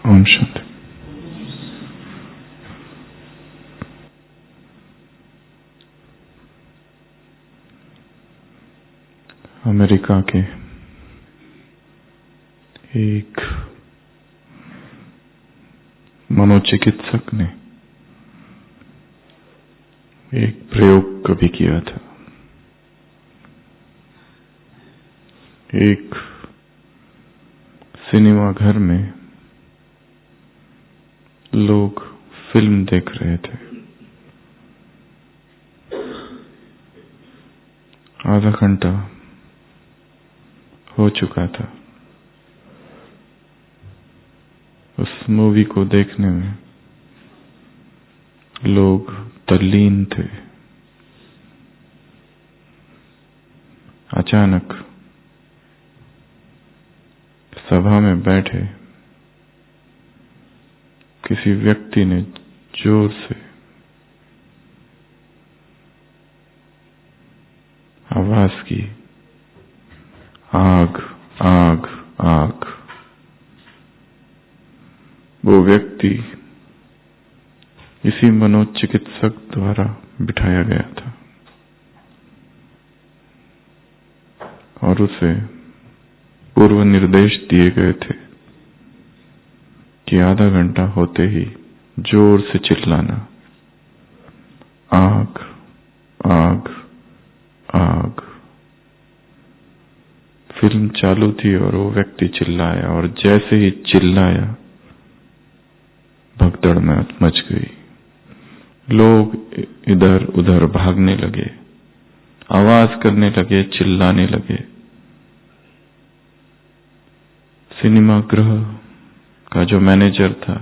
Om Shanti. America के एक मनोचिकित्सक ने एक प्रयोग कभी किया था। एक सिनेमा घर में लोग फिल्म देख रहे थे। आधा घंटा हो चुका था। उस मूवी को देखने में लोग तल्लीन थे। अचानक सभा में बैठे किसी व्यक्ति ने जोर से आवाज की, आग आग आग। वो व्यक्ति इसी मनोचिकित्सक द्वारा बिठाया गया था और उसे पूर्व निर्देश दिए गए थे कि आधा घंटा होते ही जोर से चिल्लाना, आग आग आग। फिल्म चालू थी और वो व्यक्ति चिल्लाया और जैसे ही चिल्लाया भगदड़ में मच गई। लोग इधर उधर भागने लगे, आवाज करने लगे, चिल्लाने लगे। सिनेमा गृह का जो मैनेजर था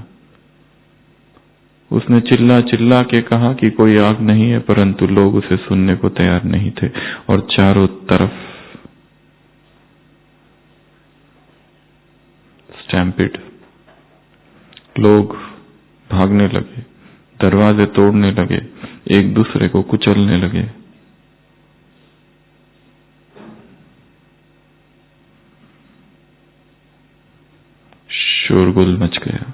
उसने चिल्ला चिल्ला के कहा कि कोई आग नहीं है, परंतु लोग उसे सुनने को तैयार नहीं थे और चारों तरफ स्टैम्पिड। लोग भागने लगे, दरवाजे तोड़ने लगे, एक दूसरे को कुचलने लगे। शोरगुल मच गया।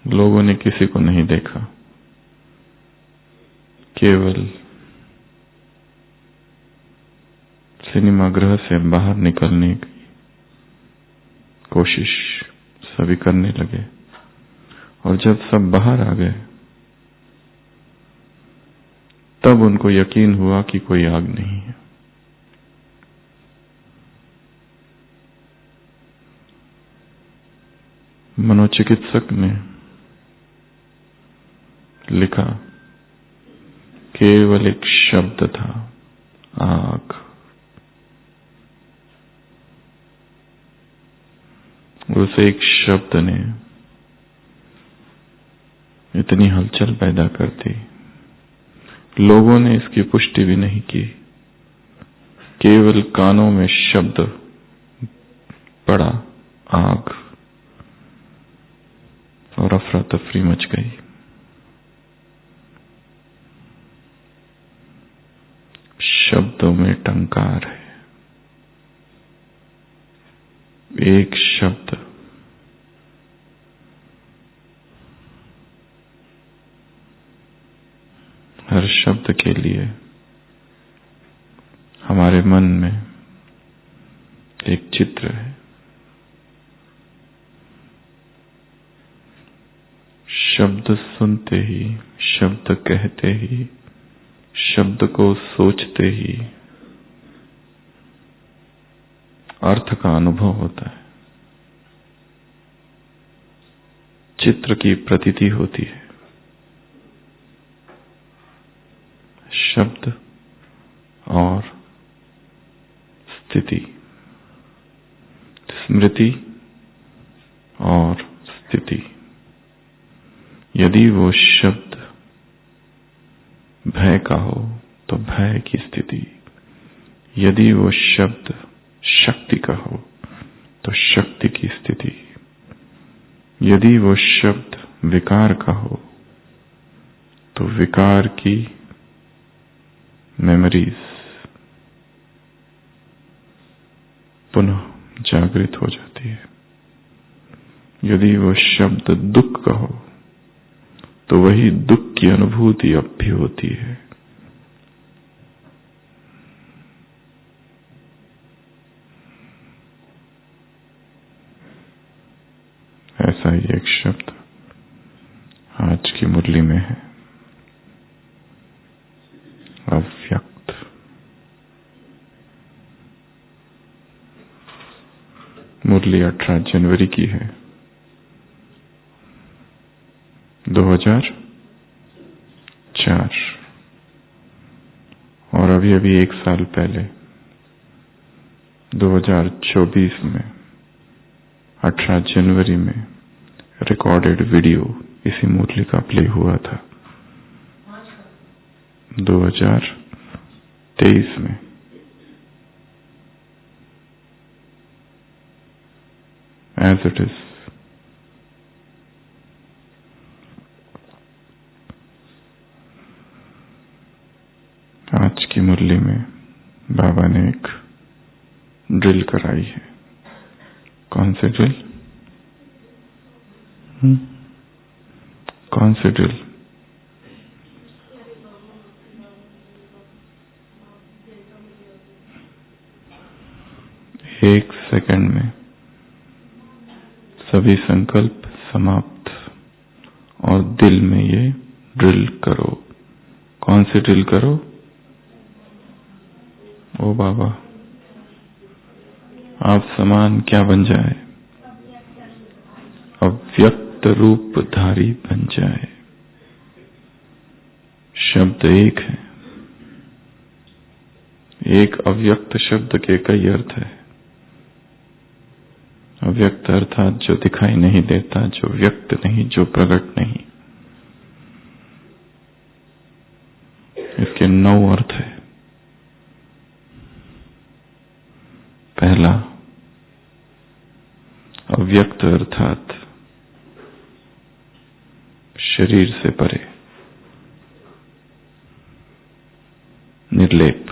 लोगों ने किसी को नहीं देखा, केवल सिनेमा गृह से बाहर निकलने की कोशिश सभी करने लगे और जब सब बाहर आ गए तब उनको यकीन हुआ कि कोई आग नहीं है। मनोचिकित्सक ने लिखा, केवल एक शब्द था, आग। उस एक शब्द ने इतनी हलचल पैदा कर दी। लोगों ने इसकी पुष्टि भी नहीं की, केवल कानों में शब्द पड़ा, आग, और अफरा तफरी मच गई। शब्दों में टंकार है। एक शब्द हर शब्द के लिए हमारे मन में एक चित्र है। शब्द सुनते ही, शब्द कहते ही, शब्द को सोचते ही अर्थ का अनुभव होता है, चित्र की प्रतीति होती है। शब्द और स्थिति, स्मृति और स्थिति। यदि वो शब्द भय का हो तो भय की स्थिति, यदि वो शब्द शक्ति का हो तो शक्ति की स्थिति, यदि वो शब्द विकार का हो तो विकार की मेमोरीज पुनः जागृत हो जाती है। यदि वो शब्द दुख का हो तो वही दुख की अनुभूति अब भी होती है। ऐसा ही एक शब्द आज की मुरली में है, अव्यक्त। मुरली 18 जनवरी की है, 2004। और अभी एक साल पहले 2024 में 18 जनवरी में रिकॉर्डेड वीडियो इसी मुरली का प्ले हुआ था 2023 में। As it is, आज की मुरली में बाबा ने एक ड्रिल कराई है। कौन से ड्रिल? कौन से ड्रिल? एक सेकंड में सभी संकल्प समाप्त और दिल में ये ड्रिल करो। कौन से ड्रिल करो? ओ बाबा, आप समान क्या बन जाए? अव्यक्त रूप धारी बन जाए। शब्द एक है, एक अव्यक्त शब्द के कई अर्थ है। अव्यक्त अर्थात जो दिखाई नहीं देता, जो व्यक्त नहीं, जो प्रकट नहीं। इसके 9 अर्थ है। पहला, अव्यक्त अर्थात शरीर से परे, निर्लेप।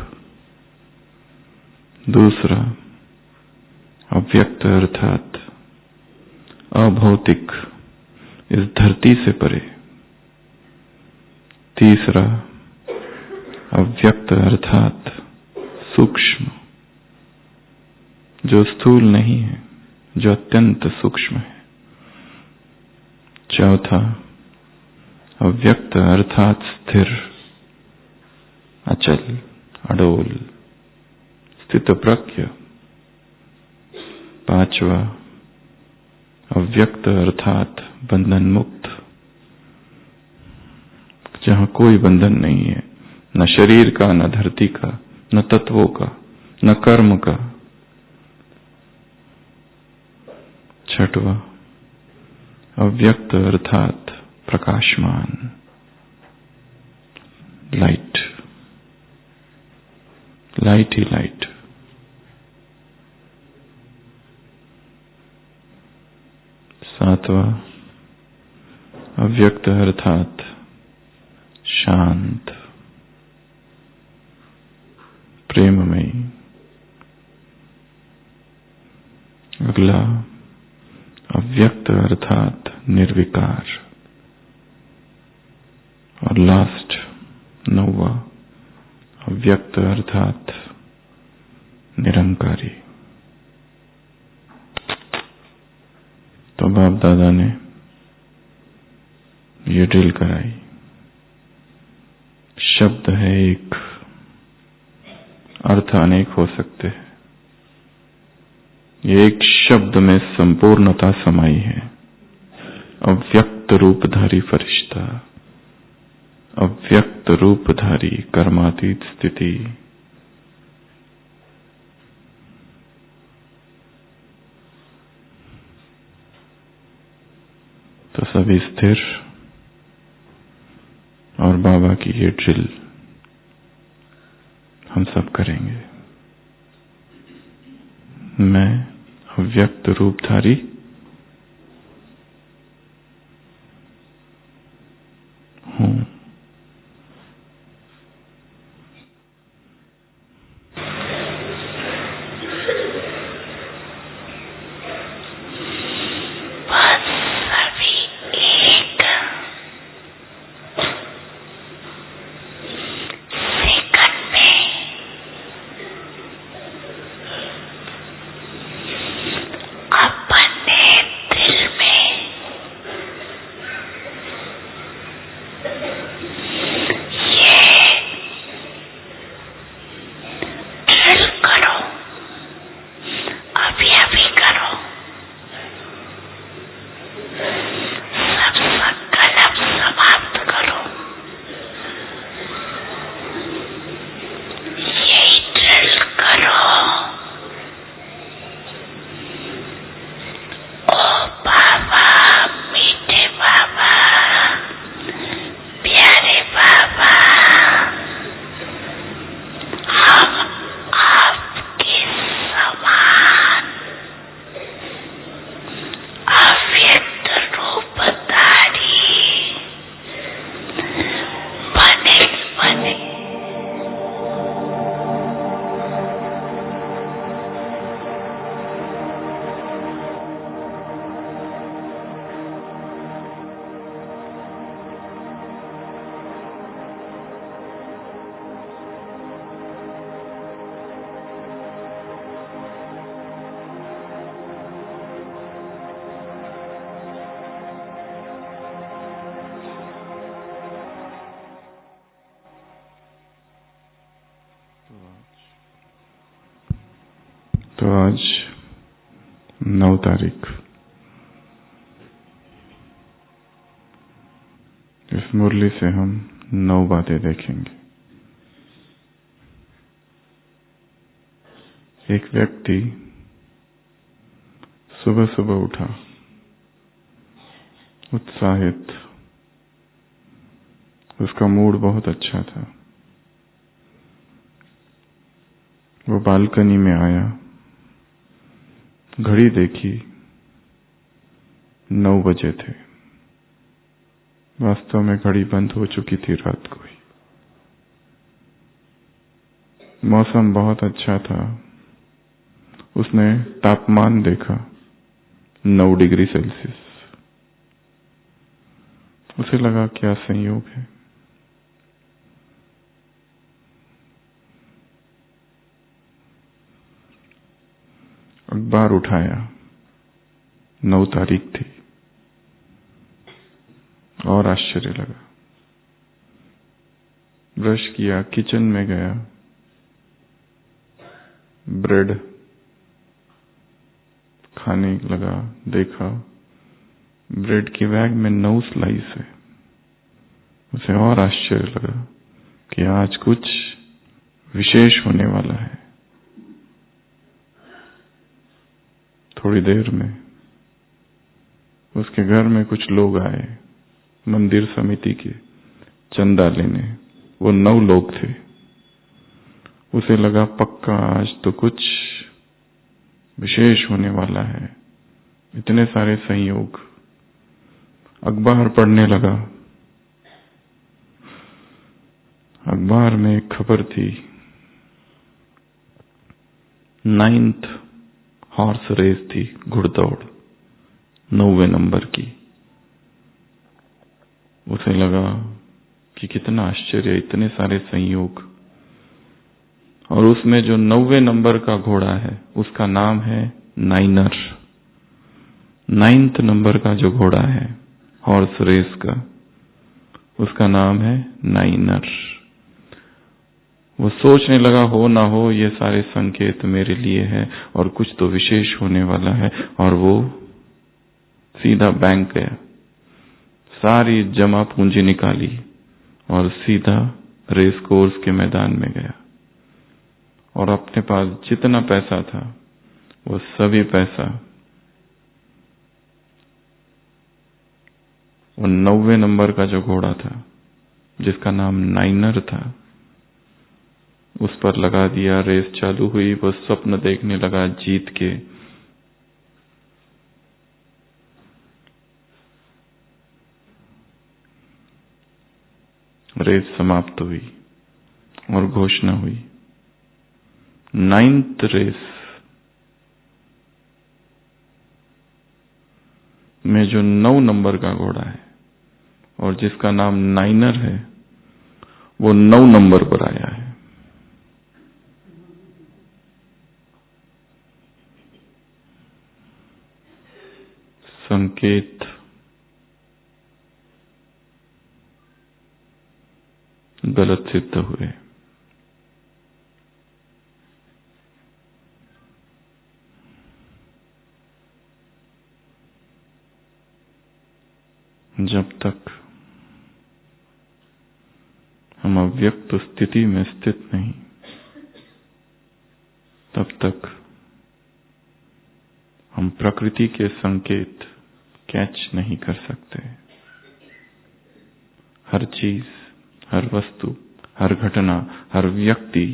दूसरा, अव्यक्त अर्थात अभौतिक, इस धरती से परे। तीसरा, अव्यक्त अर्थात सूक्ष्म, जो स्थूल नहीं है, जो अत्यंत सूक्ष्म है। चौथा, अव्यक्त अर्थात स्थिर, अचल, अडोल, स्थितप्रज्ञ। पांचवा, अव्यक्त अर्थात बंधन मुक्त, जहां कोई बंधन नहीं है, न शरीर का, न धरती का, न तत्वों का, न कर्म का। छठवा, अव्यक्त अर्थात प्रकाशमान, लाइट, लाइट ही लाइट। सातवां, अव्यक्त अर्थात शांत, प्रेममयी। अगला, अव्यक्त अर्थात निर्विकार। और लास्ट, 9वां, अव्यक्त अर्थात निरंकारी। तो बाप दादा ने ये ड्रिल कराई। शब्द है एक, अर्थ अनेक हो सकते हैं। ये एक शब्द में संपूर्णता समाई है। अव्यक्त रूपधारी फरिश्ता, अव्यक्त रूपधारी कर्मातीत स्थिति। तो सभी स्थिर और बाबा की ये ड्रिल हम सब करेंगे। मैं अव्यक्त रूपधारी हूं। तो आज 9 तारीख, इस मुरली से हम 9 बातें देखेंगे। एक व्यक्ति सुबह सुबह उठा, उत्साहित, उसका मूड बहुत अच्छा था। वो बालकनी में आया, घड़ी देखी, 9 बजे थे। वास्तव में घड़ी बंद हो चुकी थी रात को ही। मौसम बहुत अच्छा था। उसने तापमान देखा, 9 डिग्री सेल्सियस। उसे लगा क्या संयोग है। अखबार उठाया, 9 तारीख थी, और आश्चर्य लगा। ब्रश किया, किचन में गया, ब्रेड खाने लगा, देखा ब्रेड की बैग में 9 स्लाइस है। उसे और आश्चर्य लगा कि आज कुछ विशेष होने वाला है। थोड़ी देर में उसके घर में कुछ लोग आए, मंदिर समिति के चंदा लेने। वो 9 लोग थे। उसे लगा पक्का आज तो कुछ विशेष होने वाला है। इतने सारे संयोग। अखबार पढ़ने लगा। अखबार में एक खबर थी, 9th हॉर्स रेस थी, घुड़दौड़, 9वें नंबर की। उसे लगा कि कितना आश्चर्य, इतने सारे संयोग। और उसमें जो 9वें नंबर का घोड़ा है उसका नाम है नाइनर। 9th नंबर का जो घोड़ा है हॉर्स रेस का, उसका नाम है नाइनर। वो सोचने लगा, हो ना हो ये सारे संकेत मेरे लिए है और कुछ तो विशेष होने वाला है। और वो सीधा बैंक गया, सारी जमा पूंजी निकाली और सीधा रेस कोर्स के मैदान में गया। और अपने पास जितना पैसा था वो सभी पैसा वो 9वें नंबर का जो घोड़ा था जिसका नाम नाइनर था उस पर लगा दिया। रेस चालू हुई। वो स्वप्न देखने लगा जीत के। रेस समाप्त हुई और घोषणा हुई, 9th रेस में जो 9 नंबर का घोड़ा है और जिसका नाम नाइनर है वो 9 नंबर पर आया है। संकेत गलत सिद्ध हुए। जब तक हम अव्यक्त स्थिति में स्थित नहीं, तब तक हम प्रकृति के संकेत कैच नहीं कर सकते। हर चीज, हर वस्तु, हर घटना, हर व्यक्ति,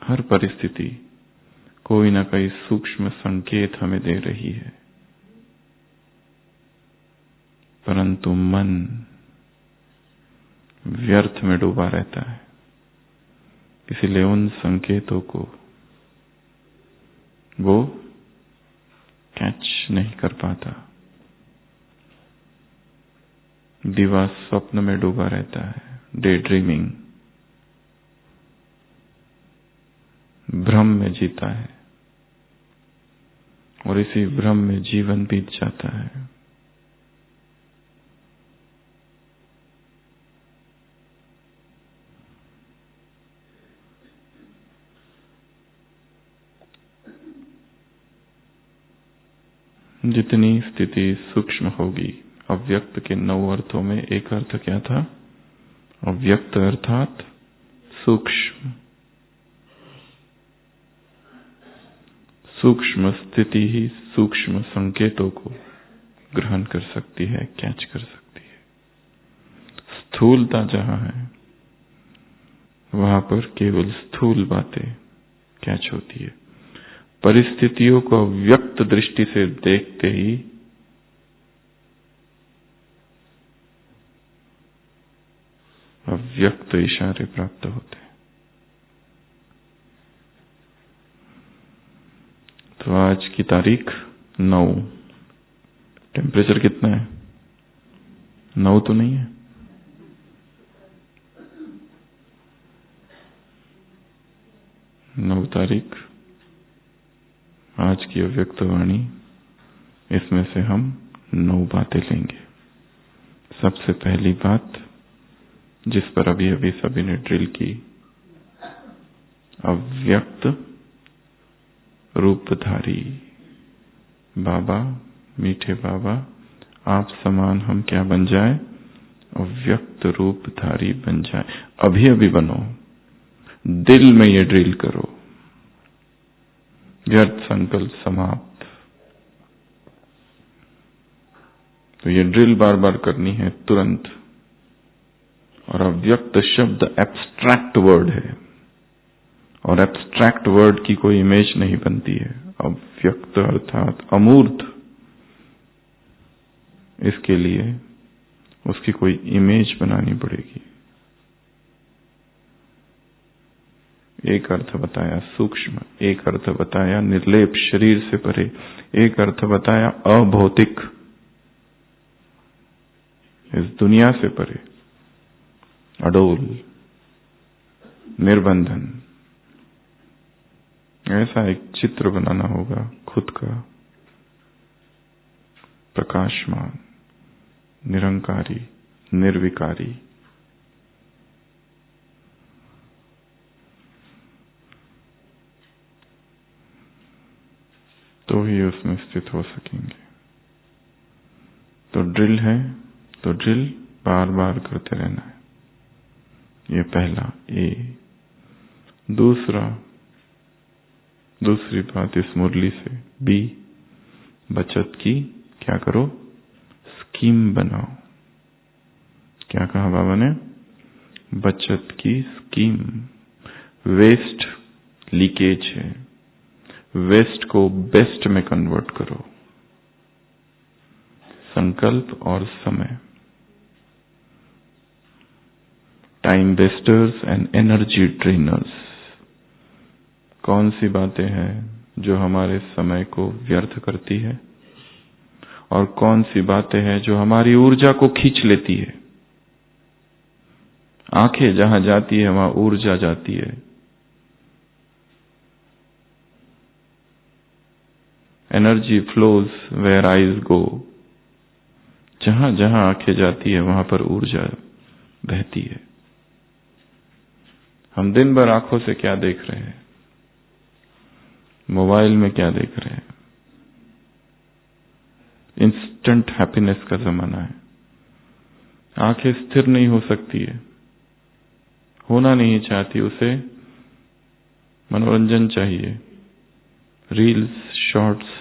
हर परिस्थिति कोई न कोई सूक्ष्म संकेत हमें दे रही है। परंतु मन व्यर्थ में डूबा रहता है, इसलिए उन संकेतों को वो कैच नहीं कर पाता। दीवा स्वप्न में डूबा रहता है, डे ड्रीमिंग, भ्रम में जीता है और इसी भ्रम में जीवन बीत जाता है। जितनी स्थिति सूक्ष्म होगी, अव्यक्त के 9 अर्थों में एक अर्थ क्या था? अव्यक्त अर्थात सूक्ष्म। सूक्ष्म स्थिति ही सूक्ष्म संकेतों को ग्रहण कर सकती है, कैच कर सकती है। स्थूलता जहां है वहां पर केवल स्थूल बातें कैच होती है। परिस्थितियों को व्यक्त दृष्टि से देखते ही अव्यक्त इशारे प्राप्त होते हैं। तो आज की तारीख 9। टेम्परेचर कितना है? 9 तो नहीं है? नौ तारीख आज की अव्यक्त वाणी। इसमें से हम 9 बातें लेंगे। सबसे पहली बात, जिस पर अभी सभी ने ड्रिल की, अव्यक्त रूपधारी बाबा, मीठे बाबा, आप समान हम क्या बन जाए? अव्यक्त रूपधारी बन जाए। अभी बनो, दिल में ये ड्रिल करो। व्यर्थ संकल्प समाप्त। तो ये ड्रिल बार बार करनी है तुरंत। और अव्यक्त शब्द एब्स्ट्रैक्ट वर्ड है, और एब्स्ट्रैक्ट वर्ड की कोई इमेज नहीं बनती है। अव्यक्त अर्थात अमूर्त, इसके लिए उसकी कोई इमेज बनानी पड़ेगी। एक अर्थ बताया सूक्ष्म, एक अर्थ बताया निर्लेप, शरीर से परे, एक अर्थ बताया अभौतिक, इस दुनिया से परे, अडोल, निर्बंधन। ऐसा एक चित्र बनाना होगा खुद का, प्रकाशमान, निरंकारी, निर्विकारी। तो ही उसमें स्थित हो सकेंगे। तो ड्रिल है, तो ड्रिल बार बार करते रहना है। ये पहला ए। दूसरी बात इस मुरली से बी, बचत की क्या करो? स्कीम बनाओ। क्या कहा बाबा ने? बचत की स्कीम। वेस्ट लीकेज है, वेस्ट को बेस्ट में कन्वर्ट करो। संकल्प और समय, time wasters and energy drainers. कौन सी बातें हैं जो हमारे समय को व्यर्थ करती है, और कौन सी बातें हैं जो हमारी ऊर्जा को खींच लेती है। आंखें जहां जाती है वहां ऊर्जा जाती है। एनर्जी फ्लोज वेयर आईज गो। जहां जहां आंखें जाती है वहां पर ऊर्जा बहती है। हम दिन भर आंखों से क्या देख रहे हैं? मोबाइल में क्या देख रहे हैं? इंस्टेंट हैप्पीनेस का जमाना है। आंखें स्थिर नहीं हो सकती है, होना नहीं चाहती, उसे मनोरंजन चाहिए, रील्स, शॉर्ट्स।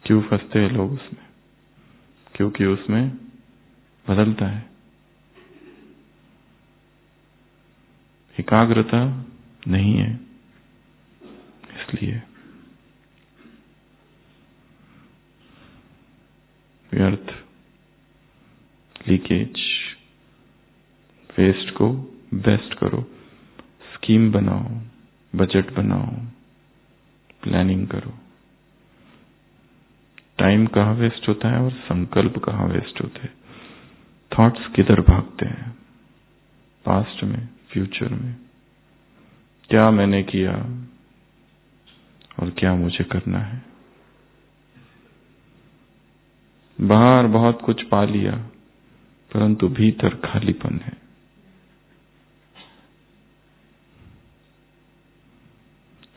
क्यों फंसते हैं लोग उसमें? क्योंकि उसमें बदलता है। एकाग्रता नहीं है, इसलिए व्यर्थ, लीकेज। वेस्ट को बेस्ट करो, स्कीम बनाओ, बजट बनाओ, प्लानिंग करो। टाइम कहाँ वेस्ट होता है और संकल्प कहाँ वेस्ट होते हैं? थॉट्स किधर भागते हैं? पास्ट में, फ्यूचर में। क्या मैंने किया और क्या मुझे करना है? बाहर बहुत कुछ पा लिया, परंतु भीतर खालीपन है।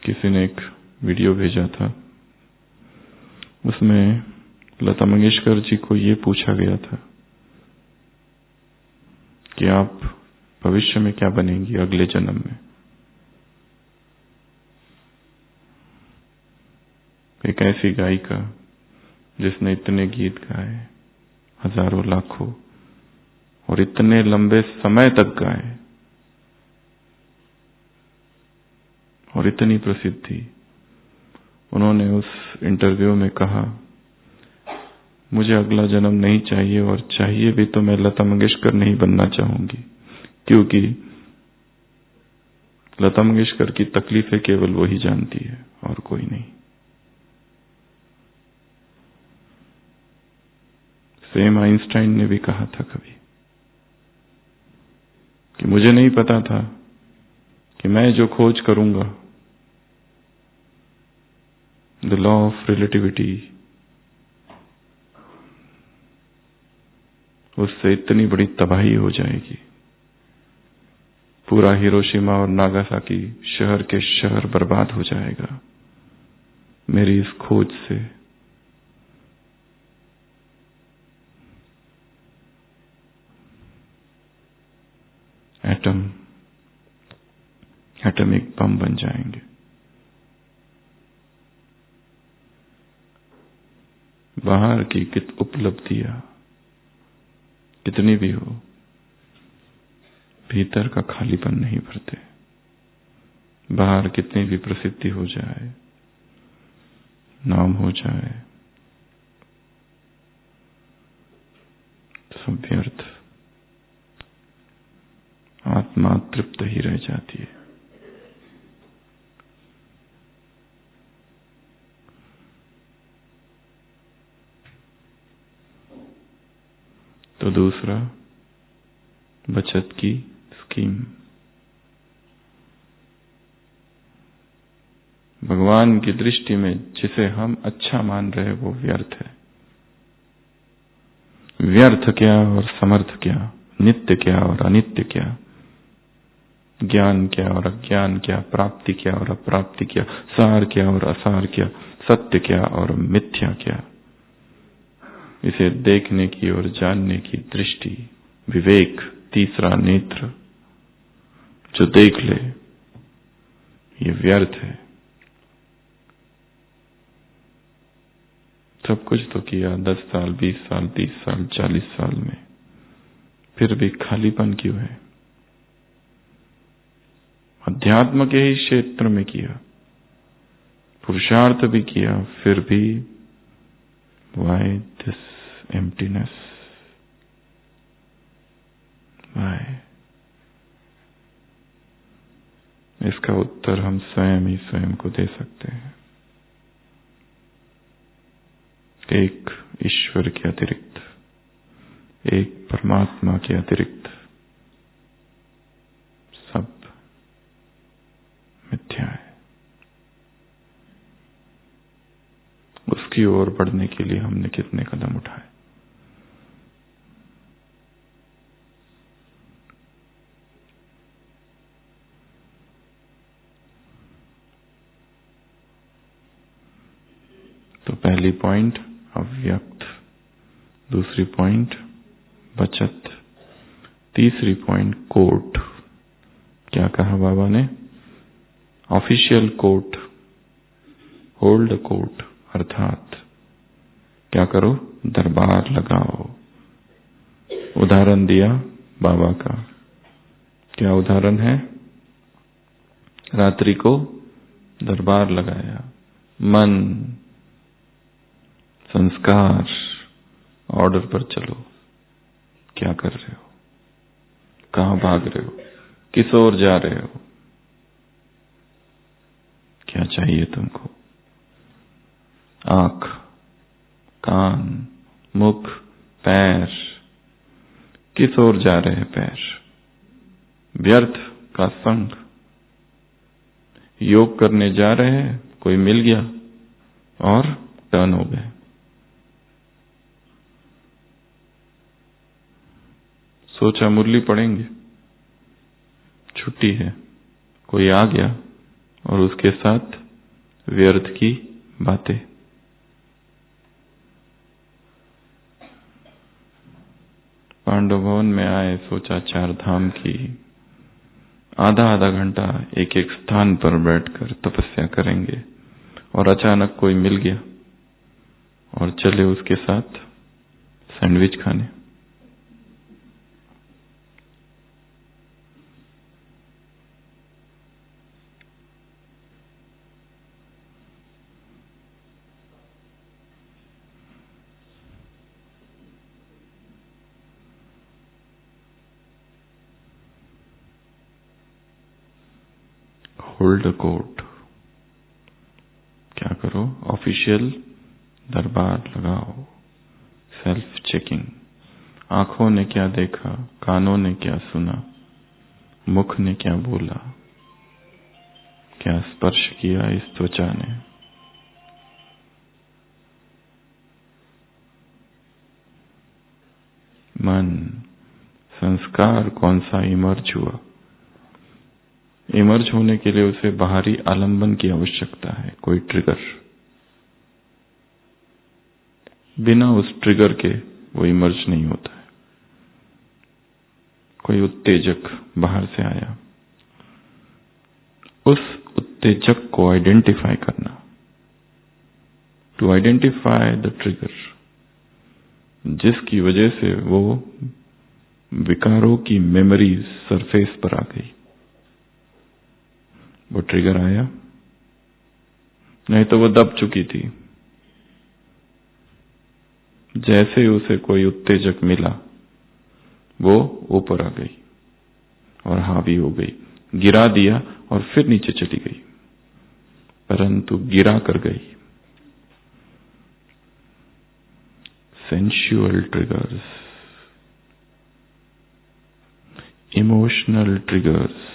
किसी ने एक वीडियो भेजा था, उसमें लता मंगेशकर जी को ये पूछा गया था कि आप भविष्य में क्या बनेंगी अगले जन्म में। एक ऐसी गायिका जिसने इतने गीत गाए, हजारों लाखों, और इतने लंबे समय तक गाए और इतनी प्रसिद्धि। उन्होंने उस इंटरव्यू में कहा, मुझे अगला जन्म नहीं चाहिए, और चाहिए भी तो मैं लता मंगेशकर नहीं बनना चाहूंगी, क्योंकि लता मंगेशकर की तकलीफें केवल वही जानती है और कोई नहीं। सेम आइंस्टाइन ने भी कहा था कभी कि मुझे नहीं पता था कि मैं जो खोज करूंगा, द लॉ ऑफ रिलेटिविटी, उससे इतनी बड़ी तबाही हो जाएगी, पूरा हिरोशिमा और नागासाकी शहर के शहर बर्बाद हो जाएगा मेरी इस खोज से। एटॉमिक बम बन जाएंगे। बाहर की उपलब्धियां कितनी भी हो, भीतर का खालीपन नहीं भरते। बाहर कितनी भी प्रसिद्धि हो जाए, नाम हो जाए, सब व्यर्थ। आत्मा तृप्त ही रह जाती है। तो दूसरा, बचत की स्कीम। भगवान की दृष्टि में जिसे हम अच्छा मान रहे वो व्यर्थ है। व्यर्थ क्या और समर्थ क्या, नित्य क्या और अनित्य क्या, ज्ञान क्या और अज्ञान क्या, प्राप्ति क्या और अप्राप्ति क्या, सार क्या और असार क्या, सत्य क्या और मिथ्या क्या, इसे देखने की और जानने की दृष्टि, विवेक, तीसरा नेत्र जो देख ले, ये व्यर्थ है। सब कुछ तो किया 10 साल, 20 साल, 30 साल, 40 साल में, फिर भी खालीपन क्यों है? अध्यात्म के ही क्षेत्र में किया, पुरुषार्थ भी किया, फिर भी why this emptiness? Why? इसका उत्तर हम स्वयं ही स्वयं को दे सकते हैं। एक ईश्वर के अतिरिक्त, एक परमात्मा के अतिरिक्त सब मिथ्या है। उसकी ओर बढ़ने के लिए हमने कितने कदम उठाए। तो पहली पॉइंट अव्यक्त, दूसरी पॉइंट बचत, तीसरी पॉइंट कोर्ट। क्या कहा बाबा ने? ऑफिशियल कोर्ट, होल्ड कोर्ट, अर्थात क्या करो? दरबार लगाओ। उदाहरण दिया बाबा का। क्या उदाहरण है? रात्रि को दरबार लगाया। मन, संस्कार, ऑर्डर पर चलो। क्या कर रहे हो? कहां भाग रहे हो? किस ओर जा रहे हो? क्या चाहिए तुमको? आंख, कान, मुख, पैर, किस ओर जा रहे हैं पैर? व्यर्थ का संग। योग करने जा रहे हैं, कोई मिल गया और टर्न हो गए। सोचा मुरली पढ़ेंगे, छुट्टी है, कोई आ गया और उसके साथ व्यर्थ की बातें। पांडव भवन में आए, सोचा 4 धाम की, आधा घंटा एक एक स्थान पर बैठकर तपस्या करेंगे, और अचानक कोई मिल गया और चले उसके साथ सैंडविच खाने। Hold court. क्या करो? ऑफिशियल दरबार लगाओ। Self checking. आंखों ने क्या देखा, कानों ने क्या सुना, मुख ने क्या बोला, क्या स्पर्श किया इस त्वचा ने। मन, संस्कार कौन सा इमर्ज हुआ? इमर्ज होने के लिए उसे बाहरी आलंबन की आवश्यकता है, कोई ट्रिगर। बिना उस ट्रिगर के वो इमर्ज नहीं होता है। कोई उत्तेजक बाहर से आया, उस उत्तेजक को आइडेंटिफाई करना। टू आइडेंटिफाई द ट्रिगर, जिसकी वजह से वो विकारों की मेमोरीज सरफेस पर आ गई। वो ट्रिगर आया, नहीं तो वो दब चुकी थी। जैसे उसे कोई उत्तेजक मिला, वो ऊपर आ गई और हावी हो गई, गिरा दिया और फिर नीचे चली गई, परंतु गिरा कर गई। Sensual triggers, emotional triggers,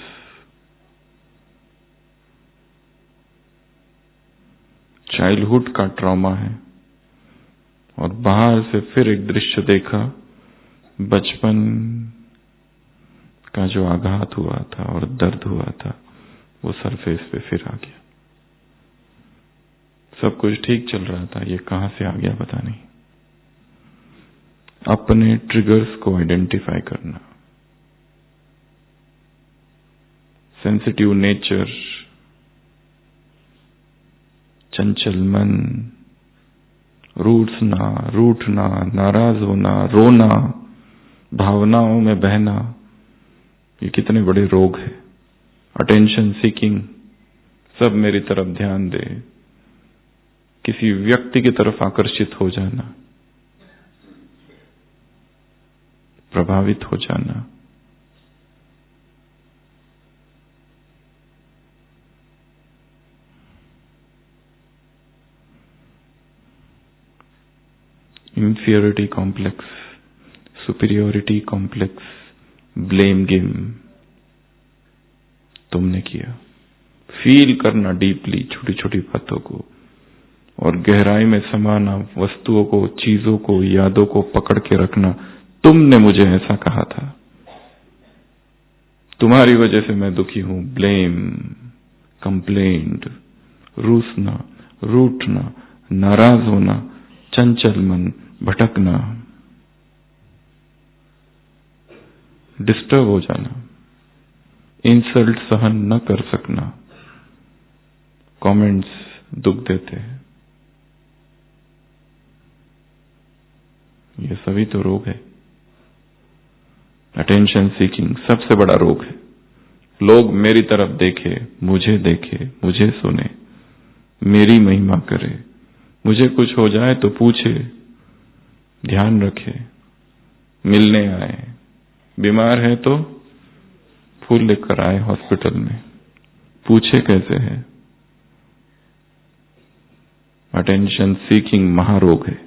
childhood का ट्रॉमा है, और बाहर से फिर एक दृश्य देखा, बचपन का जो आघात हुआ था और दर्द हुआ था, वो सरफेस पे फिर आ गया। सब कुछ ठीक चल रहा था, ये कहां से आ गया पता नहीं। अपने ट्रिगर्स को आइडेंटिफाई करना। सेंसिटिव नेचर, चंचल मन, रूठना, नाराज होना, रोना, भावनाओं में बहना, ये कितने बड़े रोग हैं। अटेंशन सीकिंग, सब मेरी तरफ ध्यान दे, किसी व्यक्ति की तरफ आकर्षित हो जाना, प्रभावित हो जाना। Inferiority complex, superiority complex, blame game तुमने किया। फील करना डीपली छोटी छोटी बातों को, और गहराई में समाना, वस्तुओं को, चीजों को, यादों को पकड़ के रखना। तुमने मुझे ऐसा कहा था, तुम्हारी वजह से मैं दुखी हूं। ब्लेम, कंप्लेंट, रूसना, रूठना, नाराज होना, चंचल मन, भटकना, डिस्टर्ब हो जाना, इंसल्ट सहन न कर सकना, कमेंट्स दुख देते हैं। ये सभी तो रोग है। अटेंशन सीकिंग सबसे बड़ा रोग है। लोग मेरी तरफ देखे, मुझे सुने, मेरी महिमा करे, मुझे कुछ हो जाए तो पूछे, ध्यान रखे, मिलने आए, बीमार है तो फूल लेकर आए हॉस्पिटल में, पूछे कैसे है। अटेंशन सीकिंग महारोग है।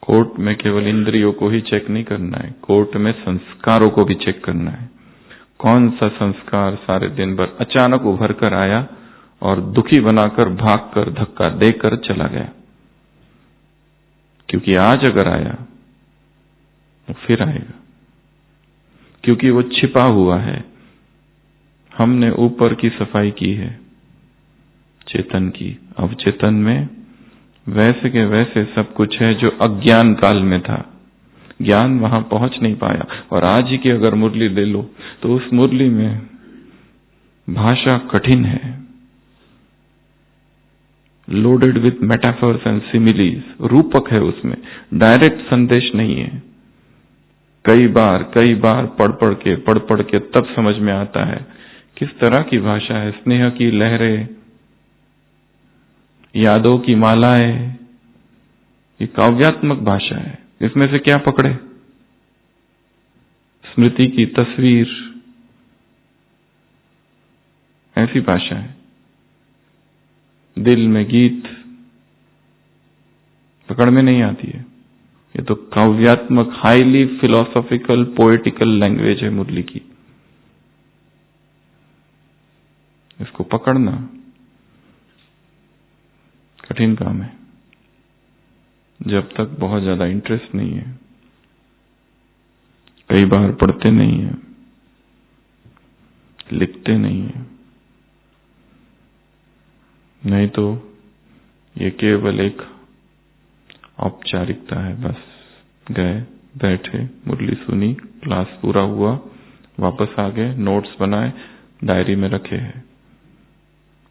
कोर्ट में केवल इंद्रियों को ही चेक नहीं करना है, कोर्ट में संस्कारों को भी चेक करना है। कौन सा संस्कार सारे दिन भर अचानक उभर कर आया और दुखी बनाकर, भागकर, धक्का देकर चला गया। क्योंकि आज अगर आया तो फिर आएगा, क्योंकि वो छिपा हुआ है। हमने ऊपर की सफाई की है, चेतन की। अवचेतन में वैसे के वैसे सब कुछ है जो अज्ञान काल में था। ज्ञान वहां पहुंच नहीं पाया। और आज ही की अगर मुरली ले लो तो उस मुरली में भाषा कठिन है, loaded with metaphors and similes. रूपक है, उसमें डायरेक्ट संदेश नहीं है। कई बार पढ़ पढ़ के तब समझ में आता है किस तरह की भाषा है। स्नेह की लहरें, यादों की मालाएं, ये काव्यात्मक भाषा है। इसमें से क्या पकड़े? स्मृति की तस्वीर, ऐसी भाषा है। दिल में गीत पकड़ में नहीं आती है। ये तो काव्यात्मक, हाईली फिलोसॉफिकल, पोएटिकल लैंग्वेज है मुरली की। इसको पकड़ना कठिन काम है, जब तक बहुत ज्यादा इंटरेस्ट नहीं है। कई बार पढ़ते नहीं है, लिखते नहीं है, नहीं तो ये केवल एक औपचारिकता है। बस गए, बैठे, मुरली सुनी, क्लास पूरा हुआ, वापस आ गए, नोट्स बनाए, डायरी में रखे हैं।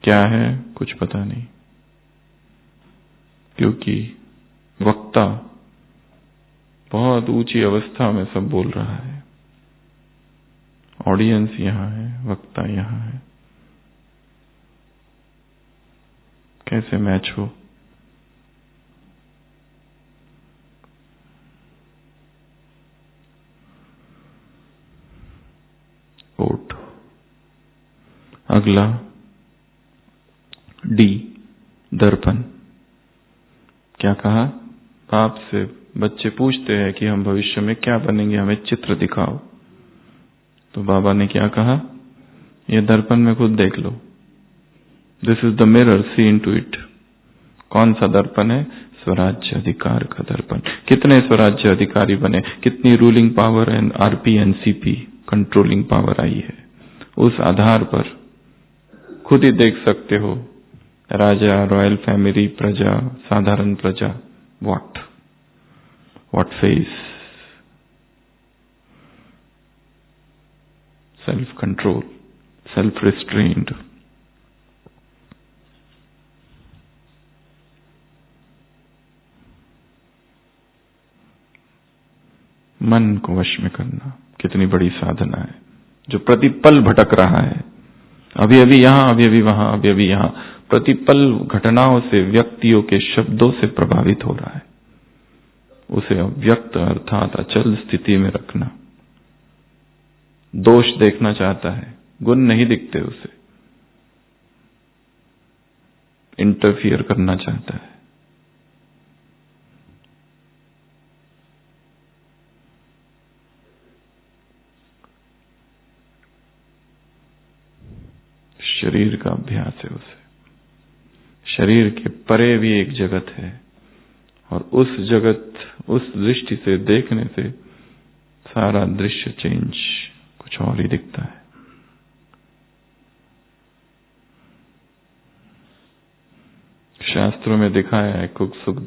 क्या है कुछ पता नहीं, क्योंकि वक्ता बहुत ऊंची अवस्था में सब बोल रहा है। ऑडियंस यहां है, वक्ता यहां है। कैसे मैच हो? ओट। अगला डी, दर्पण। क्या कहा? बाप से बच्चे पूछते हैं कि हम भविष्य में क्या बनेंगे, हमें चित्र दिखाओ। तो बाबा ने क्या कहा? ये दर्पण में खुद देख लो। This is the mirror, see into it. कौन सा दर्पण है? स्वराज्य अधिकार का दर्पण। कितने स्वराज्य अधिकारी बने, कितनी ruling power and RP NCP controlling power आई है। उस आधार पर खुद ही देख सकते हो। राजा, रॉयल फैमिली, प्रजा, साधारण प्रजा, what face, self control, self restrained। मन को वश में करना कितनी बड़ी साधना है, जो प्रतिपल भटक रहा है। अभी अभी यहां, अभी अभी वहां, अभी अभी यहां, प्रतिपल घटनाओं से, व्यक्तियों के शब्दों से प्रभावित हो रहा है। उसे अव्यक्त अर्थात अचल स्थिति में रखना। दोष देखना चाहता है, गुण नहीं दिखते उसे, इंटरफियर करना चाहता है। शरीर का अभ्यास है उसे। शरीर के परे भी एक जगत है, और उस जगत, उस दृष्टि से देखने से सारा दृश्य चेंज कुछ और ही दिखता है। शास्त्रों में दिखाया है,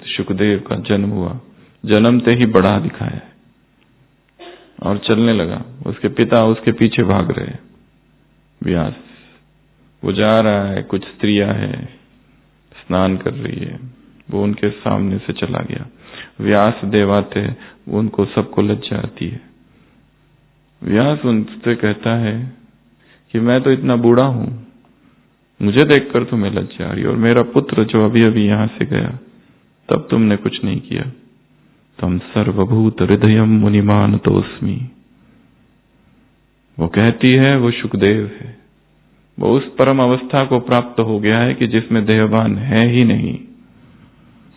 सुखदेव का जन्म हुआ, जन्मते ही बड़ा दिखाया है और चलने लगा। उसके पिता उसके पीछे भाग रहे। व्यास, वो जा रहा है, कुछ स्त्रियां हैं, स्नान कर रही है, वो उनके सामने से चला गया। व्यास देव आते, उनको सबको लज्जा आती है। व्यास उनसे कहता है कि मैं तो इतना बूढ़ा हूं, मुझे देखकर तुम्हें लज्जा आ रही, और मेरा पुत्र जो अभी अभी यहां से गया, तब तुमने कुछ नहीं किया। तम सर्वभूत हृदयम मुनिमान तोस्मी। वो कहती है, वो सुखदेव है, वो उस परम अवस्था को प्राप्त हो गया है कि जिसमें देहभान है ही नहीं।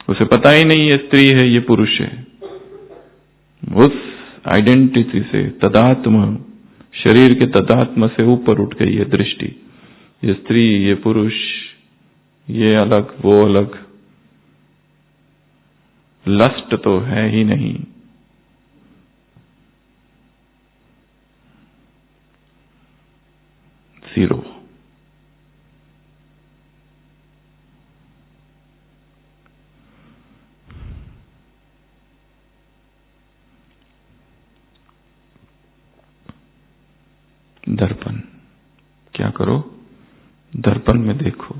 उसे पता ही नहीं ये स्त्री है, ये पुरुष है। उस आइडेंटिटी से, तदात्म, शरीर के तदात्म से ऊपर उठ गई है दृष्टि। ये स्त्री, ये पुरुष, ये अलग वो अलग, लस्ट तो है ही नहीं। जीरो। दर्पण, क्या करो? दर्पण में देखो।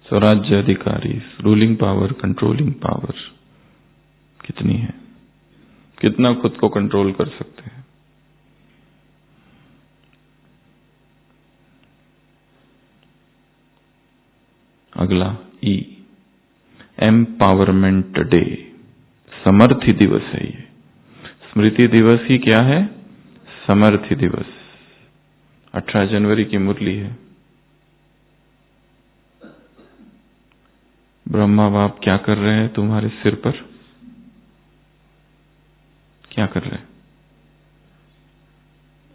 स्वराज्य अधिकारी, रूलिंग पावर, कंट्रोलिंग पावर कितनी है, कितना खुद को कंट्रोल कर सकते हैं। अगला ई, एम्पावरमेंट डे, समर्थी दिवस है ये। स्मृति दिवस ही क्या है? समर्थी दिवस। 18 जनवरी की मुरली है। ब्रह्मा बाप क्या कर रहे हैं तुम्हारे सिर पर? क्या कर रहे हैं?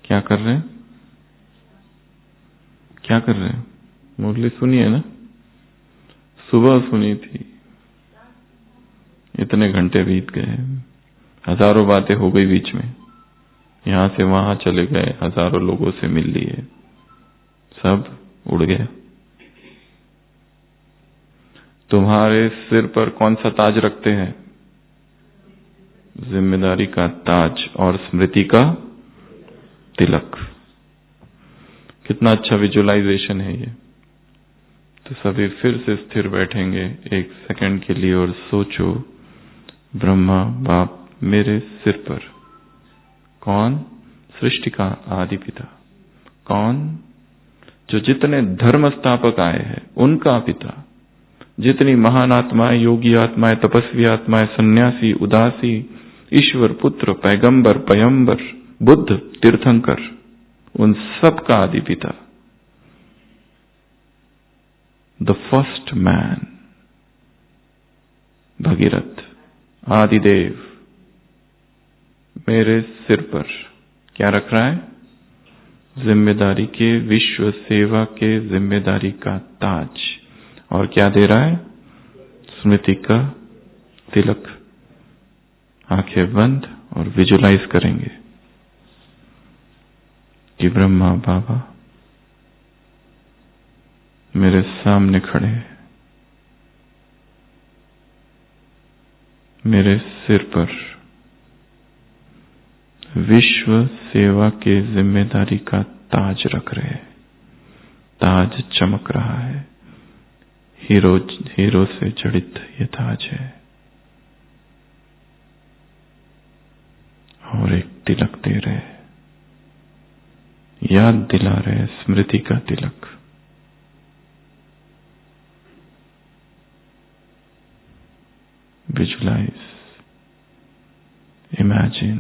क्या कर रहे हैं? क्या कर रहे हैं? मुरली सुनी है ना? सुबह सुनी थी, इतने घंटे बीत गए, हजारों बातें हो गई बीच में, यहां से वहां चले गए, हजारों लोगों से मिल लिए, सब उड़ गया। तुम्हारे सिर पर कौन सा ताज रखते हैं? जिम्मेदारी का ताज और स्मृति का तिलक। कितना अच्छा विजुअलाइजेशन है ये। तो सभी फिर से स्थिर बैठेंगे एक सेकंड के लिए और सोचो, ब्रह्मा बाप मेरे सिर पर। कौन? सृष्टि का आदि पिता। कौन? जो जितने धर्म स्थापक आए हैं उनका पिता, जितनी महान आत्माएं, योगी आत्माएं, तपस्वी आत्माएं, सन्यासी, उदासी, ईश्वर पुत्र, पैगंबर, पयंबर, बुद्ध, तीर्थंकर, उन सब का आदि पिता, द फर्स्ट मैन, भगीरथ, आदिदेव मेरे सिर पर क्या रख रहा है? जिम्मेदारी के, विश्व सेवा के जिम्मेदारी का ताज। और क्या दे रहा है? स्मृति का तिलक। आंखें बंद और विजुलाइज करेंगे कि ब्रह्मा बाबा मेरे सामने खड़े हैं, मेरे सिर पर विश्व सेवा के जिम्मेदारी का ताज रख रहे हैं। ताज चमक रहा है, हीरो से जड़ित ये ताज है। और एक तिलक दे रहे, याद दिला रहे, स्मृति का तिलक। Visualise, imagine.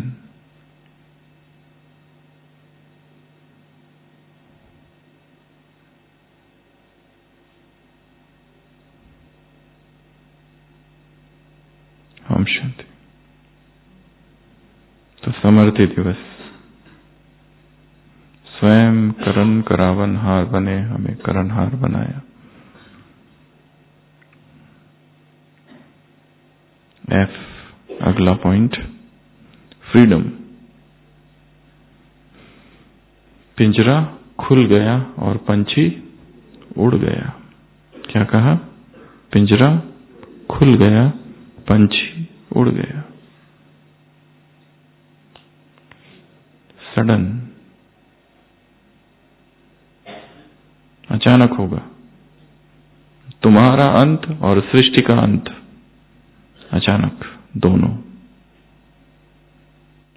ओम शांति। तो समर्थी दिवस, स्वयं करण करावन हार बने, हमें करणहार बनाया। एफ, अगला पॉइंट, फ्रीडम। पिंजरा खुल गया और पंछी उड़ गया। क्या कहा? पिंजरा खुल गया, पंछी उड़ गया। सडन, अचानक होगा। तुम्हारा अंत और सृष्टि का अंत अचानक, दोनों।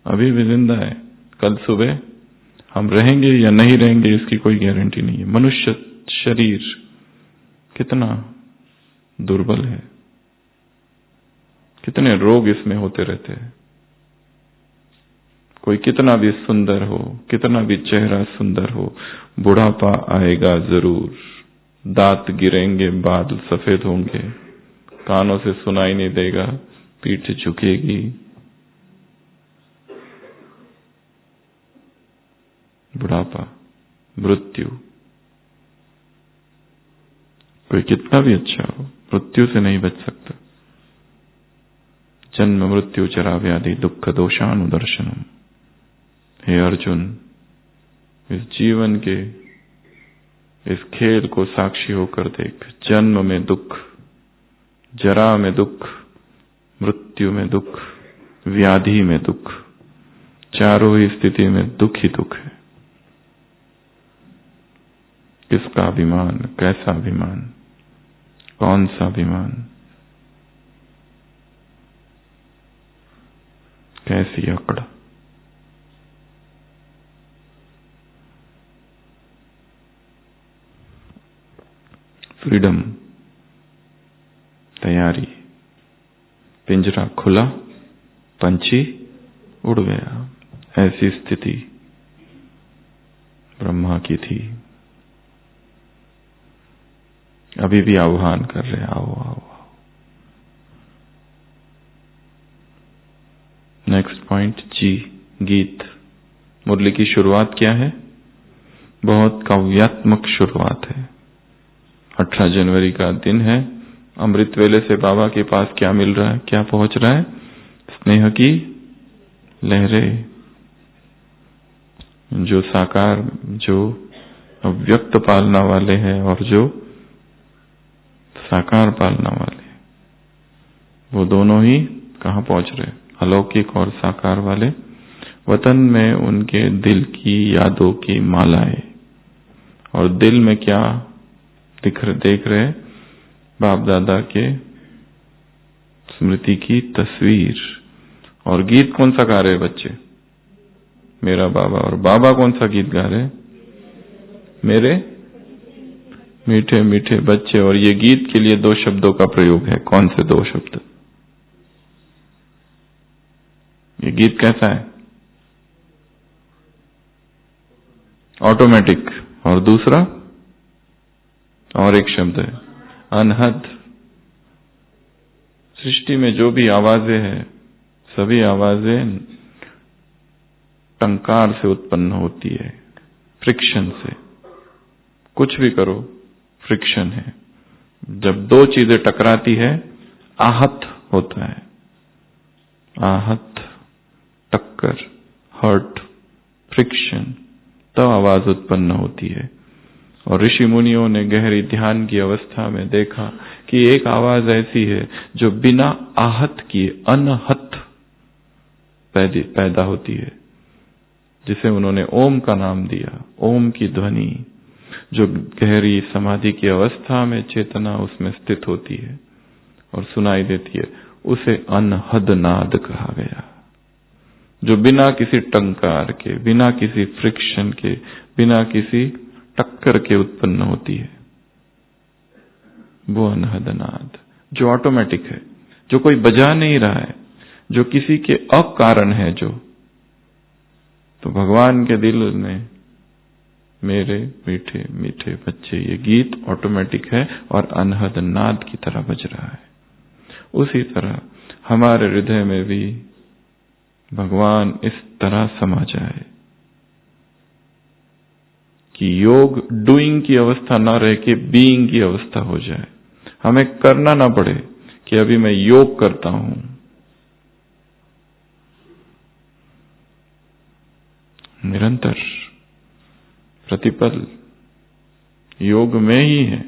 अभी भी जिंदा है, कल सुबह हम रहेंगे या नहीं रहेंगे इसकी कोई गारंटी नहीं है। मनुष्य शरीर कितना दुर्बल है, कितने रोग इसमें होते रहते हैं। कोई कितना भी सुंदर हो, कितना भी चेहरा सुंदर हो, बुढ़ापा आएगा जरूर। दांत गिरेंगे, बाल सफेद होंगे, कानों से सुनाई नहीं देगा, पीठ झुकेगी, बुढ़ापा, मृत्यु, कोई कितना भी अच्छा हो, मृत्यु से नहीं बच सकता। जन्म मृत्यु जरा व्याधि दुख दोषानुदर्शनम। हे अर्जुन, इस जीवन के इस खेल को साक्षी होकर देख। जन्म में दुख, जरा में दुख, मृत्यु में दुख, व्याधि में दुख, चारों ही स्थिति में दुख ही दुख है। किसका अभिमान, कैसा अभिमान, कौन सा अभिमान, कैसी अकड़। फ्रीडम, तैयारी, पिंजरा खुला, पंछी उड़ गया, ऐसी स्थिति ब्रह्मा की थी। अभी भी आह्वान कर रहे, आओ आओ आओ। नेक्स्ट पॉइंट जी, गीत। मुरली की शुरुआत क्या है? बहुत काव्यात्मक शुरुआत है। 18 जनवरी का दिन है। अमृत वेले से बाबा के पास क्या मिल रहा है, क्या पहुंच रहा है? स्नेह की लहरें। जो साकार, जो अव्यक्त पालना वाले हैं और जो साकार पालना वाले, वो दोनों ही कहां पहुंच रहे? अलौकिक और साकार वाले वतन में उनके दिल की यादों की मालाएं। और दिल में क्या देख रहे? बाप दादा के स्मृति की तस्वीर। और गीत कौन सा गा रहे बच्चे? मेरा बाबा। और बाबा कौन सा गीत गा रहे? मेरे मीठे मीठे बच्चे। और ये गीत के लिए 2 शब्दों का प्रयोग है। कौन से 2 शब्द? ये गीत कैसा है? ऑटोमेटिक। और दूसरा, और एक शब्द है अनहद। सृष्टि में जो भी आवाजें हैं, सभी आवाजें टंकार से उत्पन्न होती है, फ्रिक्शन से। कुछ भी करो, फ्रिक्शन है। जब 2 चीजें टकराती है, आहत होता है। आहत, टक्कर, हर्ट, फ्रिक्शन, तब आवाज उत्पन्न होती है। और ऋषि मुनियों ने गहरी ध्यान की अवस्था में देखा कि एक आवाज ऐसी है जो बिना आहत किए अनहत पैदा होती है, जिसे उन्होंने ओम का नाम दिया। ओम की ध्वनि जो गहरी समाधि की अवस्था में चेतना उसमें स्थित होती है और सुनाई देती है, उसे अनहद नाद कहा गया। जो बिना किसी टंकार के, बिना किसी फ्रिक्शन के, बिना किसी टक्कर के उत्पन्न होती है, वो अनहद नाद। जो ऑटोमेटिक है, जो कोई बजा नहीं रहा है, जो किसी के अकारण है। जो तो भगवान के दिल में मेरे मीठे मीठे बच्चे, ये गीत ऑटोमेटिक है और अनहद नाद की तरह बज रहा है। उसी तरह हमारे हृदय में भी भगवान इस तरह समा जाए कि योग डूइंग की अवस्था ना रह के बीइंग की अवस्था हो जाए। हमें करना ना पड़े कि अभी मैं योग करता हूं। निरंतर प्रतिपल योग में ही है।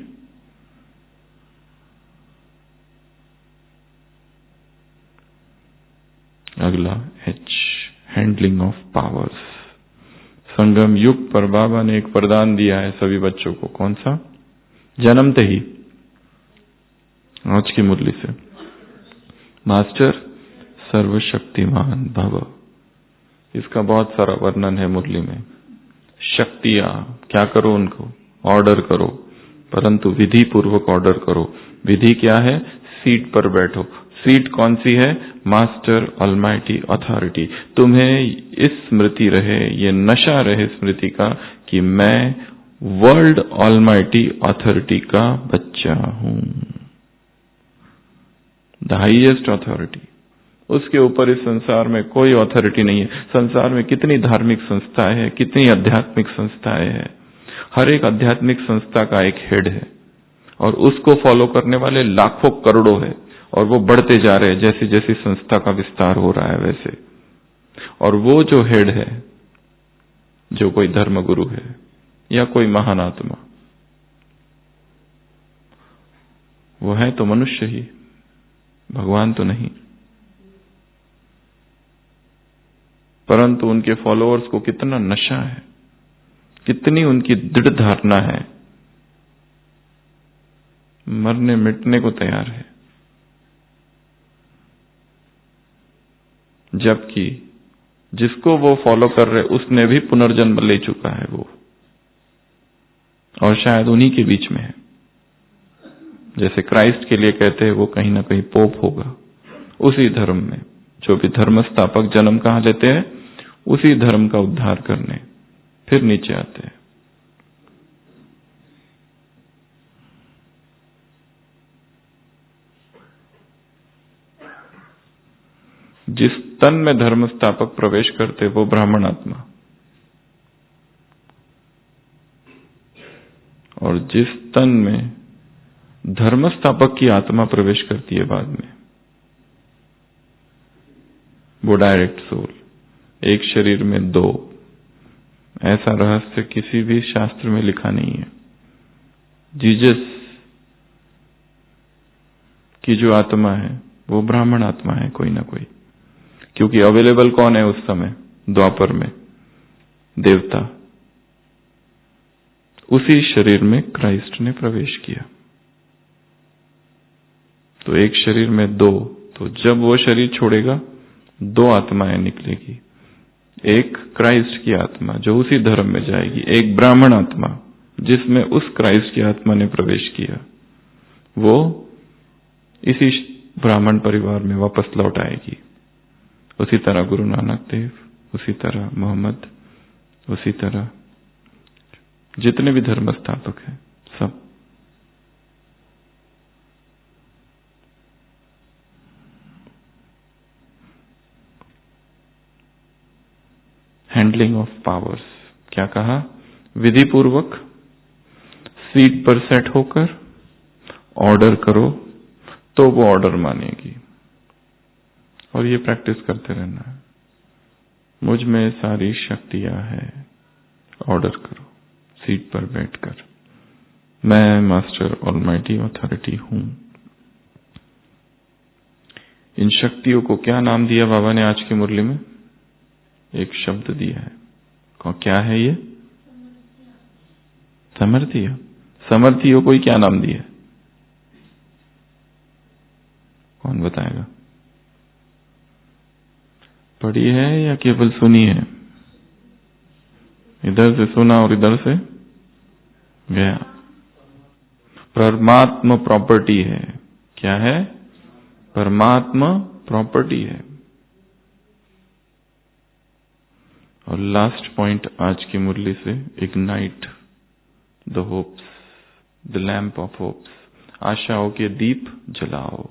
अगला एच, हैंडलिंग ऑफ पावर्स। संगम युग पर बाबा ने एक वरदान दिया है सभी बच्चों को। कौन सा? जन्मते ही, आज की मुरली से, मास्टर सर्वशक्तिमान भव। इसका बहुत सारा वर्णन है मुरली में। शक्तियां क्या करो, उनको ऑर्डर करो, परंतु विधि पूर्वक ऑर्डर करो। विधि क्या है? सीट पर बैठो। सीट कौन सी है? Master almighty authority. तुम्हें इस स्मृति रहे, ये नशा रहे स्मृति का कि मैं वर्ल्ड ऑलमाइटी अथॉरिटी का बच्चा हूं, द हाईएस्ट अथॉरिटी। उसके ऊपर इस संसार में कोई अथॉरिटी नहीं है। संसार में कितनी धार्मिक संस्थाएं हैं, कितनी आध्यात्मिक संस्थाएं हैं। हर एक आध्यात्मिक संस्था का एक हेड है। और उसको फॉलो करने वाले लाखों करोड़ों है, और वो बढ़ते जा रहे हैं जैसे जैसे संस्था का विस्तार हो रहा है वैसे। और वो जो हेड है, जो कोई धर्मगुरु है या कोई महान आत्मा, वो है तो मनुष्य ही, भगवान तो नहीं। परंतु उनके फॉलोअर्स को कितना नशा है, कितनी उनकी दृढ़ धारणा है, मरने मिटने को तैयार है। जबकि जिसको वो फॉलो कर रहे उसने भी पुनर्जन्म ले चुका है वो, और शायद उन्हीं के बीच में है। जैसे क्राइस्ट के लिए कहते हैं वो कहीं ना कहीं पोप होगा, उसी धर्म में जो भी धर्म स्थापक जन्म कहाँ लेते हैं, उसी धर्म का उद्धार करने फिर नीचे आते हैं। जिस तन में धर्म स्थापक प्रवेश करते वो ब्राह्मण आत्मा, और जिस तन में धर्म स्थापक की आत्मा प्रवेश करती है बाद में, वो डायरेक्ट सोल। एक शरीर में दो, ऐसा रहस्य किसी भी शास्त्र में लिखा नहीं है। जीसस की जो आत्मा है वो ब्राह्मण आत्मा है कोई ना कोई, क्योंकि अवेलेबल कौन है उस समय द्वापर में, देवता। उसी शरीर में क्राइस्ट ने प्रवेश किया। तो एक शरीर में दो, तो जब वो शरीर छोड़ेगा दो आत्माएं निकलेगी। एक क्राइस्ट की आत्मा जो उसी धर्म में जाएगी, एक ब्राह्मण आत्मा जिसमें उस क्राइस्ट की आत्मा ने प्रवेश किया, वो इसी ब्राह्मण परिवार में वापस लौट आएगी। उसी तरह गुरु नानक देव, उसी तरह मोहम्मद, उसी तरह जितने भी धर्म स्थापक हैं सब। हैंडलिंग ऑफ पावर्स, क्या कहा? विधि पूर्वक सीट पर सेट होकर ऑर्डर करो तो वो ऑर्डर मानेगी, और ये प्रैक्टिस करते रहना है। मुझ में सारी शक्तियां हैं, ऑर्डर करो सीट पर बैठकर, मैं मास्टर ऑलमाइटी अथॉरिटी हूं। इन शक्तियों को क्या नाम दिया बाबा ने आज की मुरली में? एक शब्द दिया है। क्या है ये? समर्थिय। समर्थियों को क्या नाम दिया? कौन बताएगा? पढ़ी है या केवल सुनी है? इधर से सुना और इधर से गया। परमात्मा प्रॉपर्टी है। क्या है? परमात्मा प्रॉपर्टी है। और लास्ट पॉइंट आज की मुरली से, ignite the hopes, the lamp of hopes, आशाओं के दीप जलाओ।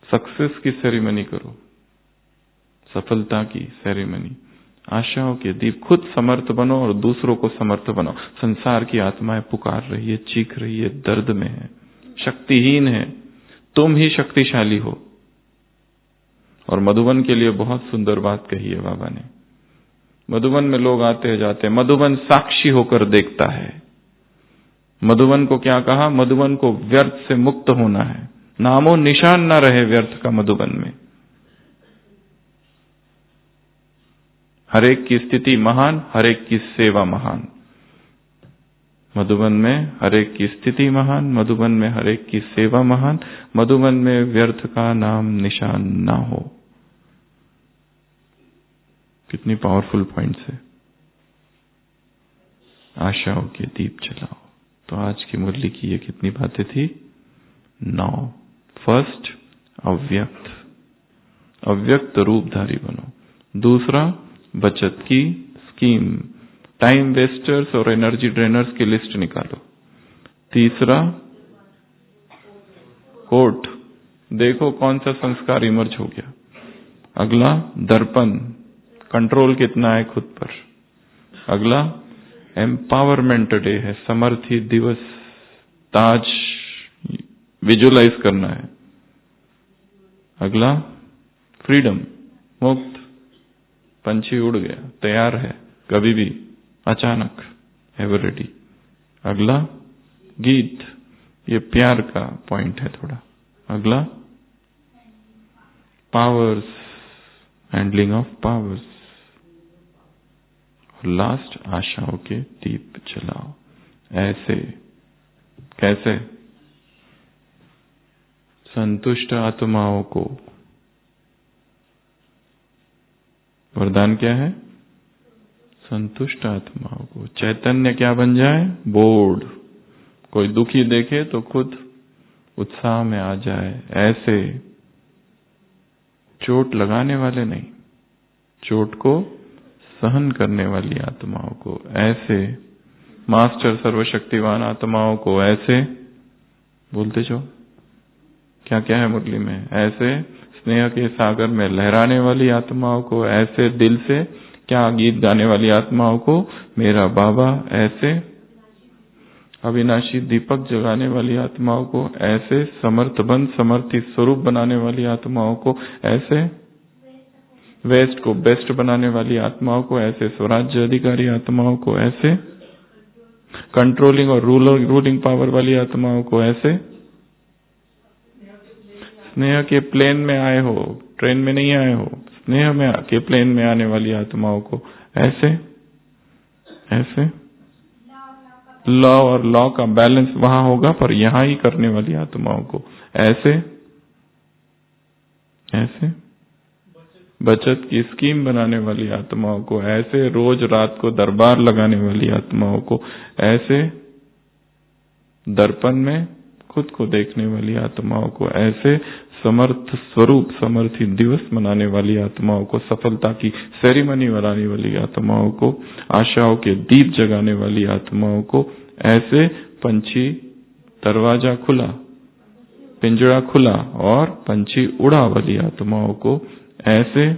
सक्सेस की सेरेमनी करो, सफलता की सेरेमनी, आशाओं के दीप। खुद समर्थ बनो और दूसरों को समर्थ बनाओ। संसार की आत्माएं पुकार रही है, चीख रही है, दर्द में है, शक्तिहीन है, तुम ही शक्तिशाली हो। और मधुबन के लिए बहुत सुंदर बात कही है बाबा ने। मधुबन में लोग आते जाते, मधुबन साक्षी होकर देखता है। मधुबन को क्या कहा? मधुबन को व्यर्थ से मुक्त होना है, नामो निशान ना रहे व्यर्थ का मधुबन में। हर एक की स्थिति महान, हर एक की सेवा महान। मधुबन में हर एक की स्थिति महान, मधुबन में हर एक की सेवा महान, मधुबन में व्यर्थ का नाम निशान ना हो। कितनी पावरफुल पॉइंट्स है। आशाओं के दीप जलाओ। तो आज की मुरली की ये कितनी बातें थी? 9। फर्स्ट, अव्यक्त, अव्यक्त रूपधारी बनो। दूसरा, बचत की स्कीम, टाइम वेस्टर्स और एनर्जी ड्रेनर्स की लिस्ट निकालो। तीसरा, कोर्ट, देखो कौन सा संस्कार इमर्ज हो गया। अगला, दर्पण, कंट्रोल कितना है खुद पर। अगला, एम्पावरमेंट डे है, समर्थी दिवस, ताज विजुअलाइज करना है। अगला फ्रीडम, मुक्त, पंछी उड़ गया, तैयार है कभी भी, अचानक, एवर रेडी। अगला गीत, ये प्यार का पॉइंट है थोड़ा। अगला पावर्स, हैंडलिंग ऑफ पावर्स। और लास्ट आशाओं के दीप जलाओ। ऐसे, कैसे? संतुष्ट आत्माओं को, वरदान क्या है? संतुष्ट आत्माओं को। चैतन्य क्या बन जाए? बोर्ड। कोई दुखी देखे तो खुद उत्साह में आ जाए। ऐसे चोट लगाने वाले नहीं, चोट को सहन करने वाली आत्माओं को। ऐसे मास्टर सर्वशक्तिवान आत्माओं को। ऐसे बोलते जाओ, क्या क्या है मुरली में। ऐसे स्नेह के सागर में लहराने वाली आत्माओं को। ऐसे दिल से क्या गीत गाने वाली आत्माओं को, मेरा बाबा। ऐसे अविनाशी दीपक जगाने वाली आत्माओं को। ऐसे समर्थबंध समर्थी स्वरूप बनाने वाली आत्माओं को। ऐसे वेस्ट को बेस्ट बनाने वाली आत्माओं को। ऐसे स्वराज्य अधिकारी आत्माओं को। ऐसे कंट्रोलिंग और रूलिंग पावर वाली आत्माओं को। ऐसे स्नेह के प्लेन में आए हो, ट्रेन में नहीं आए हो, स्नेह में के प्लेन में आने वाली आत्माओं को। ऐसे ऐसे लॉ और लॉ का बैलेंस वहां होगा पर यहां ही करने वाली आत्माओं को। ऐसे ऐसे बचत की स्कीम बनाने वाली आत्माओं को। ऐसे रोज रात को दरबार लगाने वाली आत्माओं को। ऐसे दर्पण में खुद को देखने वाली आत्माओं को। ऐसे समर्थ स्वरूप समर्थी दिवस मनाने वाली आत्माओं को। सफलता की सेरेमनी मनाने वाली आत्माओं को। आशाओं के दीप जगाने वाली आत्माओं को। ऐसे पंछी दरवाजा खुला, पिंजरा खुला और पंछी उड़ा वाली आत्माओं को। ऐसे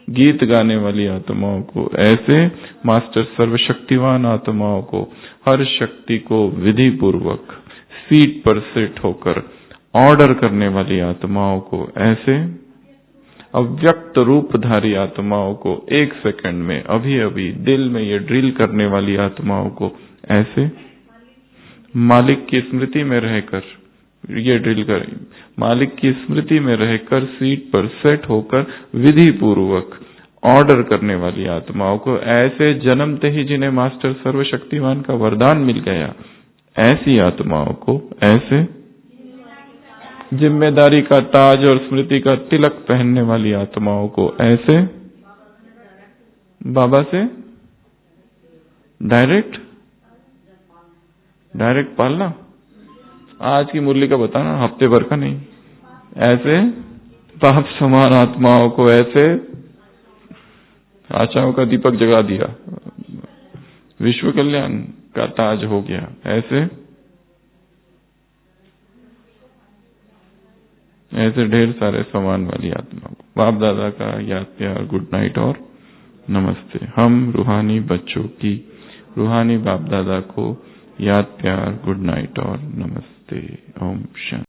गीत गाने वाली आत्माओं को। ऐसे मास्टर सर्वशक्तिवान आत्माओं को, हर शक्ति को विधि पूर्वक सीट पर सेट होकर ऑर्डर करने वाली आत्माओं को। ऐसे अव्यक्त रूपधारी आत्माओं को, एक सेकंड में अभी अभी दिल में ये ड्रिल करने वाली आत्माओं को। ऐसे मालिक की स्मृति में रहकर ये ड्रिल करें, मालिक की स्मृति में रहकर सीट पर सेट होकर विधि पूर्वक ऑर्डर करने वाली आत्माओं को। ऐसे जन्मते ही जिन्हें मास्टर सर्वशक्तिवान का वरदान मिल गया, ऐसी आत्माओं को। ऐसे जिम्मेदारी का ताज और स्मृति का तिलक पहनने वाली आत्माओं को। ऐसे बाबा से डायरेक्ट पालना। आज की मुरली का बताना, हफ्ते भर का नहीं। ऐसे पाप समान आत्माओं को। ऐसे आशाओं का दीपक जगा दिया, विश्व कल्याण का ताज हो गया। ऐसे ढेर सारे समान वाली आत्माओं को। बाप दादा का याद प्यार, गुड नाइट और नमस्ते। हम रूहानी बच्चों की रूहानी बाप दादा को याद प्यार, गुड नाइट और नमस्ते। ओम शांति।